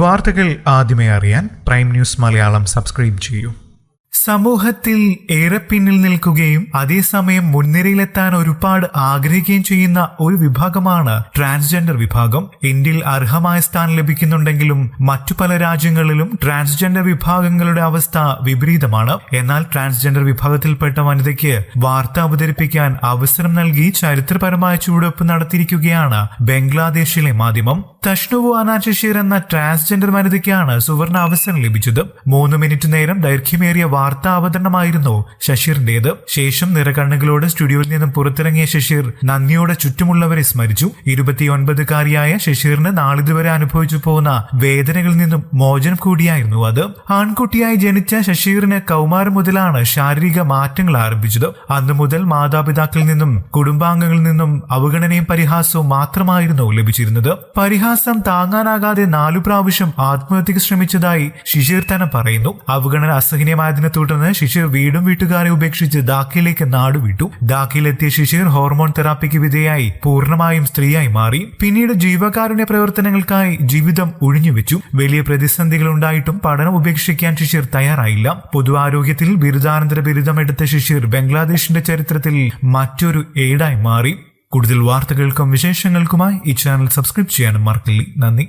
വാർത്തകൾ ആദ്യമേ അറിയാൻ പ്രൈം ന്യൂസ് മലയാളം സബ്സ്ക്രൈബ് ചെയ്യൂ. സമൂഹത്തിൽ ഏറെ പിന്നിൽ നിൽക്കുകയും അതേസമയം മുൻനിരയിലെത്താൻ ഒരുപാട് ആഗ്രഹിക്കുകയും ചെയ്യുന്ന ഒരു വിഭാഗമാണ് ട്രാൻസ്ജെൻഡർ വിഭാഗം. ഇന്ത്യയിൽ അർഹമായ സ്ഥാനം ലഭിക്കുന്നുണ്ടെങ്കിലും മറ്റു പല രാജ്യങ്ങളിലും ട്രാൻസ്ജെൻഡർ വിഭാഗങ്ങളുടെ അവസ്ഥ വിപരീതമാണ്. എന്നാൽ ട്രാൻസ്ജെൻഡർ വിഭാഗത്തിൽപ്പെട്ട വനിതയ്ക്ക് വാർത്ത അവതരിപ്പിക്കാൻ അവസരം നൽകി ചരിത്രപരമായ ചുവടുവെപ്പ് നടത്തിയിരിക്കുകയാണ് ബംഗ്ലാദേശിലെ മാധ്യമം. തഷ്നുവു അനാചഷീർ എന്ന ട്രാൻസ്ജെൻഡർ വനിതയ്ക്കാണ് സുവർണ അവസരം ലഭിച്ചത്. 3 മിനിറ്റ് നേരം ദൈർഘ്യമേറിയ വാർത്താ അവതരണമായിരുന്നു ശശീറിന്റേത്. ശേഷം നിറകണ്ണുകളോട് സ്റ്റുഡിയോയിൽ നിന്നും പുറത്തിറങ്ങിയ ശശീർ നന്ദിയോടെ ചുറ്റുമുള്ളവരെ സ്മരിച്ചു. 29-കാരിയായ ശശീറിന് നാളിതുവരെ അനുഭവിച്ചു പോകുന്ന വേദനകളിൽ നിന്നും മോചനം കൂടിയായിരുന്നു അത്. ആൺകുട്ടിയായി ജനിച്ച ശശീറിന് കൗമാരം മുതലാണ് ശാരീരിക മാറ്റങ്ങൾ ആരംഭിച്ചത്. അന്നു മുതൽ മാതാപിതാക്കളിൽ നിന്നും കുടുംബാംഗങ്ങളിൽ നിന്നും അവഗണനയും പരിഹാസവും മാത്രമായിരുന്നു ലഭിച്ചിരുന്നത്. പരിഹാസം താങ്ങാനാകാതെ 4 പ്രാവശ്യം ആത്മഹത്യക്ക് ശ്രമിച്ചതായി ശിശിർ തന്നെ പറയുന്നു. അവഗണന അസഹനീയമായതിനെ തുടർന്ന് ശിശിർ വീടും വീട്ടുകാരെ ഉപേക്ഷിച്ച് ധാക്കയിലേക്ക് നാടുവിട്ടു. ധാക്കയിലെത്തിയ ശിശിർ ഹോർമോൺ തെറാപ്പിക്ക് വിധേയായി പൂർണ്ണമായും സ്ത്രീയായി മാറി. പിന്നീട് ജീവകാരുണ്യ പ്രവർത്തനങ്ങൾക്കായി ജീവിതം ഒഴിഞ്ഞുവെച്ചു. വലിയ പ്രതിസന്ധികൾ ഉണ്ടായിട്ടും പഠനം ഉപേക്ഷിക്കാൻ ശിശിർ തയ്യാറായില്ല. പൊതു ആരോഗ്യത്തിൽ ബിരുദാനന്തര ബിരുദം എടുത്ത ശിശിർ ബംഗ്ലാദേശിന്റെ ചരിത്രത്തിൽ മറ്റൊരു ഏടായി മാറി. കൂടുതൽ വാർത്തകൾക്കും വിശേഷങ്ങൾക്കുമായി ഈ ചാനൽ സബ്സ്ക്രൈബ് ചെയ്യാനും മറക്കില്ല. നന്ദി.